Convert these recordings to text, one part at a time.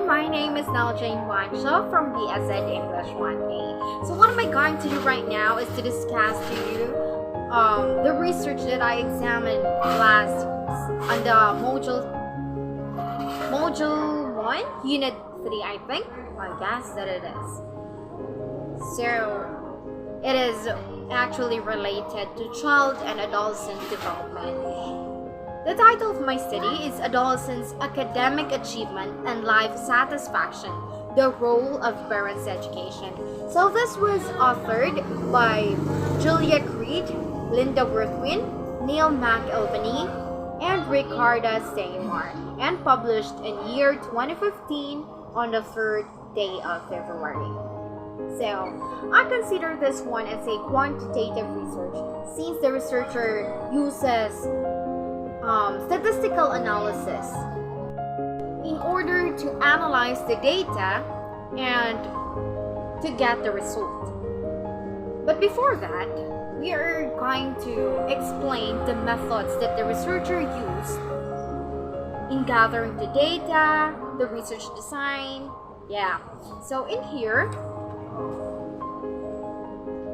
my name is JUANCHO from BSN English 1A. So what am I going to do right now is to discuss to you the research that I examined last on the module 1, unit 3, I think. I guess that it is. So it is actually related to child and adolescent development. The title of my study is Adolescents' Academic Achievement and Life Satisfaction, the Role of Parents' Education. So this was authored by Julia Creed, Linda Worthwin, Neil McElvany, and Ricarda Seymour, and published in year 2015 on the 3rd day of February. So, I consider this one as a quantitative research since the researcher uses statistical analysis in order to analyze the data and to get the result. But before that, we are going to explain the methods that the researcher used in gathering the data, the research design. Yeah, so in here,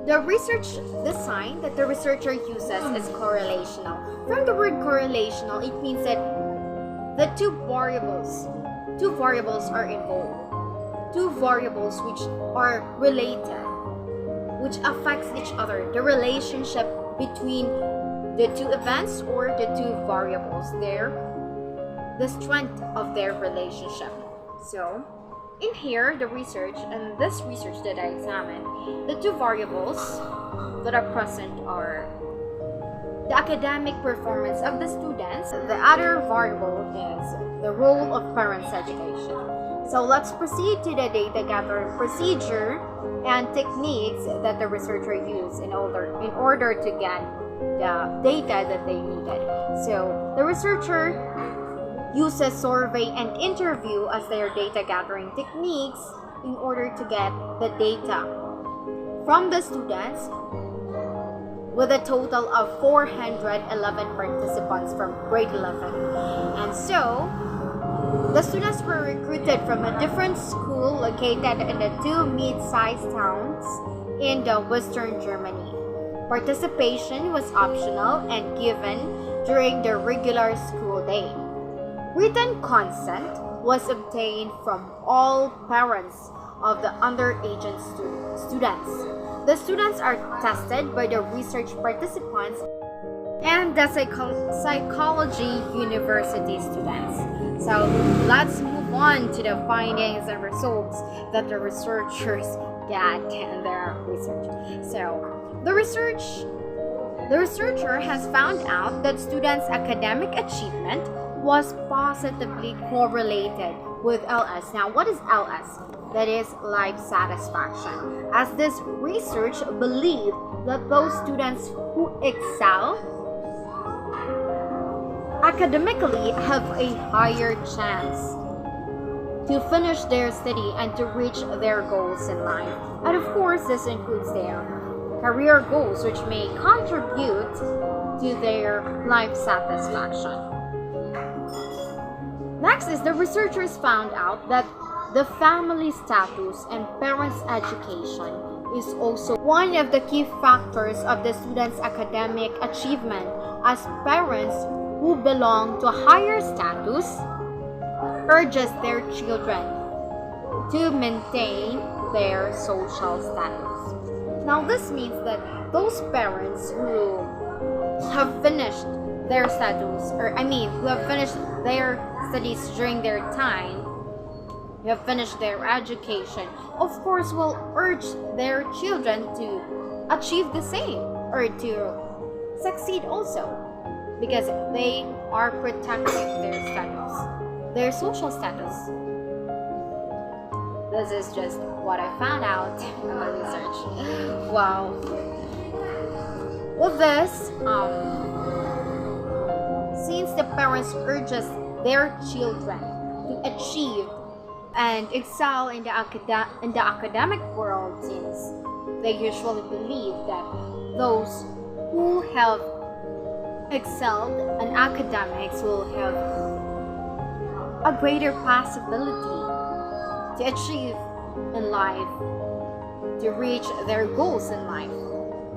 the research design that the researcher uses is correlational. From the word correlational, it means that the two variables are involved. Two variables which are related, which affects each other. The relationship between the two events or the two variables, the strength of their relationship. So, in here, the research and this research that I examined, the two variables that are present are the academic performance of the students. The other variable is the role of parents' education. So let's proceed to the data gathering procedure and techniques that the researcher used in order to get the data that they needed. So the researcher uses survey and interview as their data gathering techniques in order to get the data from the students, with a total of 411 participants from grade 11. And so, the students were recruited from a different school located in the two mid-sized towns in the Western Germany. Participation was optional and given during the regular school day. Written consent was obtained from all parents of the underage students. The students are tested by the research participants and the psychology university students. So let's move on to the findings and results that the researchers get in their research. So the researcher has found out that students' academic achievement was positively correlated with LS. Now, what is LS? That is life satisfaction. As this research believed that those students who excel academically have a higher chance to finish their study and to reach their goals in life. And of course, this includes their career goals, which may contribute to their life satisfaction. Next is the researchers found out that the family status and parents' education is also one of the key factors of the students' academic achievement, as parents who belong to higher status urges their children to maintain their social status. Now this means that those parents who have finished their status, who have finished their studies during their time, who have finished their education, of course will urge their children to achieve the same or to succeed also, because they are protecting their status, their social status. This is just what I found out in the research. Wow. With this, since the parents urges their children to achieve and excel in the academic world, since they usually believe that those who have excelled in academics will have a greater possibility to achieve in life, to reach their goals in life.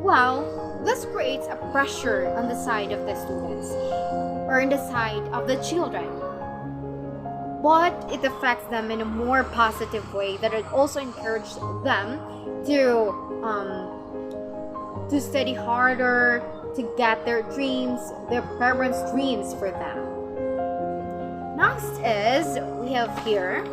Well, this creates a pressure on the side of the students or on the side of the children. But it affects them in a more positive way, that it also encourages them to study harder, to get their dreams, their parents' dreams for them. Next is, we have here,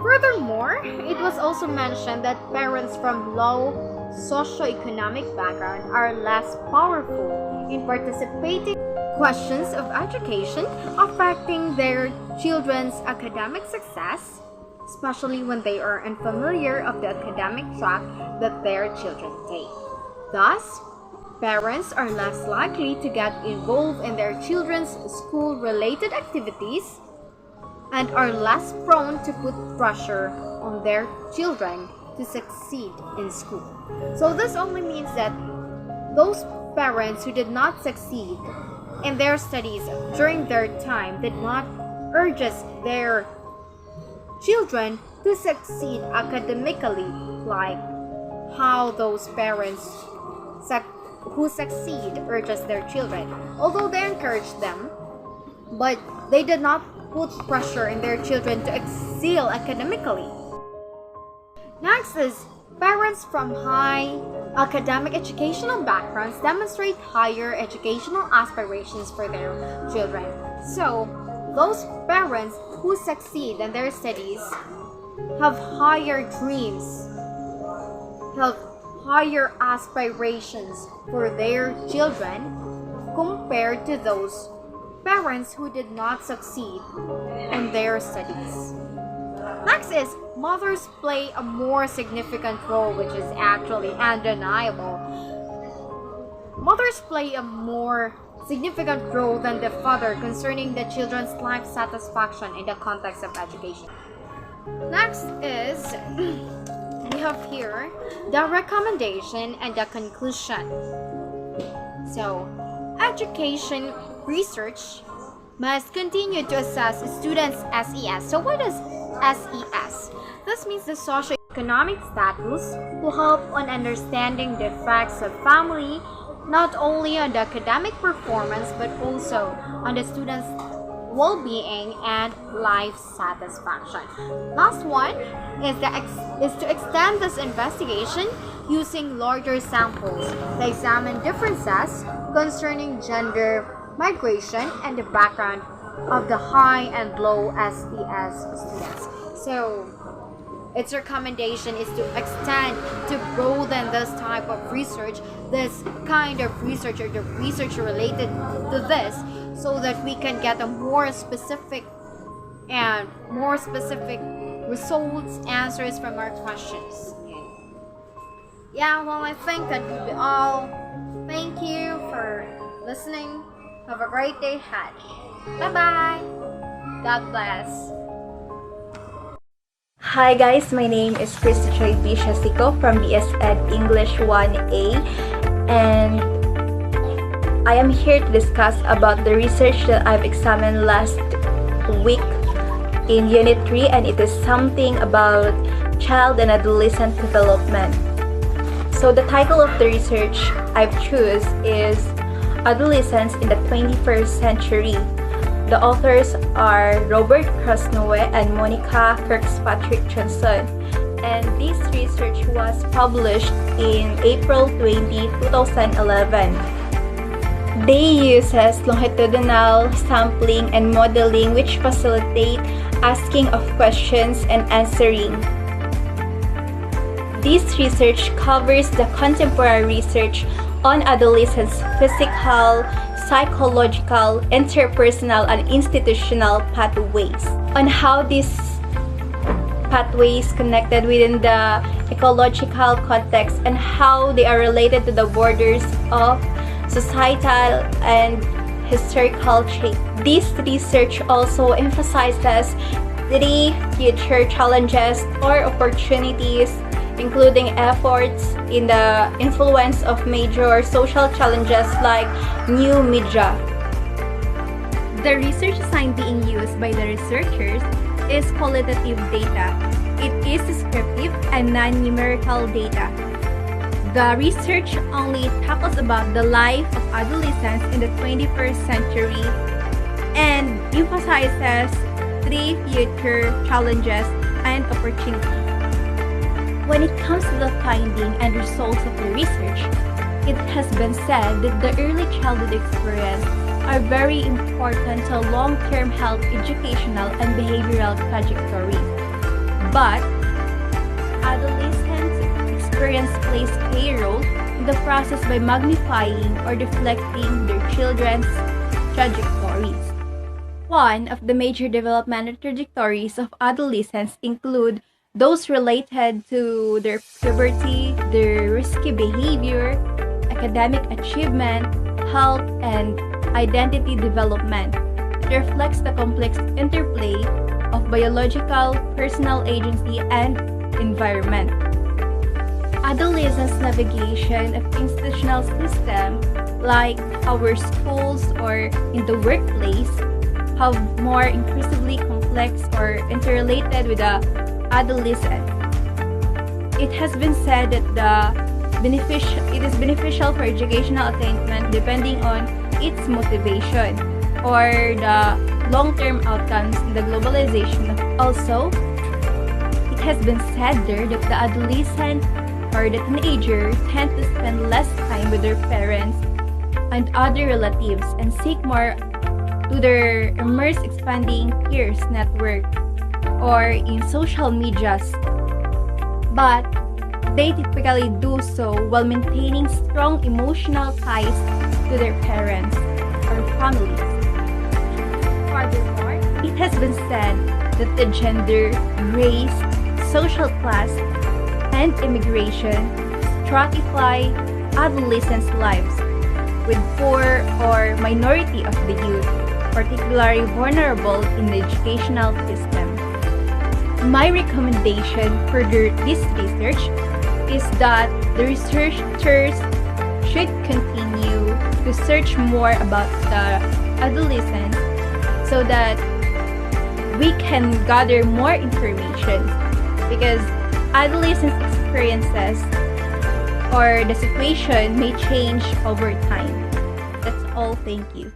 furthermore, it was also mentioned that parents from low socioeconomic background are less powerful in participating in questions of education affecting their children's academic success, especially when they are unfamiliar of the academic track that their children take. Thus, parents are less likely to get involved in their children's school-related activities and are less prone to put pressure on their children to succeed in school. So this only means that those parents who did not succeed in their studies during their time did not urge their children to succeed academically, like how those parents who succeed urges their children. Although they encourage them, but they did not put pressure in their children to excel academically. Next is, parents from high academic educational backgrounds demonstrate higher educational aspirations for their children. So, those parents who succeed in their studies have higher dreams, have higher aspirations for their children compared to those parents who did not succeed in their studies. Next is, mothers play a more significant role, which is actually undeniable. Mothers play a more significant role than the father concerning the children's life satisfaction in the context of education. Next is, we have here the recommendation and the conclusion. So, education research must continue to assess students' SES. So what is SES? This means the socioeconomic status to help on understanding the effects of family, not only on the academic performance but also on the students' well-being and life satisfaction. Last one is to extend this investigation using larger samples to examine differences concerning gender, migration, and the background of the high and low SES students. So its recommendation is to extend, to broaden this type of research, this kind of research, or the research related to this, so that we can get a more specific results, answers from our questions. Yeah, well, I think that would be all. Thank you for listening. Have a great day ahead. Bye-bye. God bless. Hi guys, my name is CHRISTY SIASICO from BSED English 1A, and I am here to discuss about the research that I've examined last week in Unit 3, and it is something about child and adolescent development. So the title of the research I've choose is Adolescents in the 21st Century. The authors are Robert Krasnoe and Monica Kirkpatrick-Johnson, and this research was published in April 20, 2011. They uses longitudinal sampling and modeling which facilitate asking of questions and answering. This research covers the contemporary research on adolescents' physical, psychological, interpersonal, and institutional pathways, on how these pathways connected within the ecological context and how they are related to the borders of societal and historical traits. This research also emphasizes 3 future challenges or opportunities, including efforts in the influence of major social challenges like new media. The research design being used by the researchers is qualitative data. It is descriptive and non-numerical data. The research only tackles about the life of adolescents in the 21st century and emphasizes 3 future challenges and opportunities. When it comes to the finding and results of the research, it has been said that the early childhood experience are very important to long-term health, educational, and behavioral trajectories. But adolescent experience plays a role in the process by magnifying or deflecting their children's trajectories. One of the major developmental trajectories of adolescents include those related to their puberty, their risky behavior, academic achievement, health, and identity development. It reflects the complex interplay of biological, personal agency, and environment. Adolescents' navigation of institutional systems like our schools or in the workplace have more increasingly complex or interrelated with the adolescent. It has been said that it is beneficial for educational attainment depending on its motivation or the long-term outcomes in the globalization. Also, it has been said there that the adolescent or the teenager tend to spend less time with their parents and other relatives and seek more to their immersed expanding peers network or in social medias, but they typically do so while maintaining strong emotional ties to their parents or families. Furthermore, it has been said that the gender, race, social class, and immigration stratify adolescents' lives, with poor or minority of the youth particularly vulnerable in the educational system. My recommendation for this research is that the researchers should continue to search more about the adolescents so that we can gather more information, because adolescent experiences or the situation may change over time. That's all. Thank you.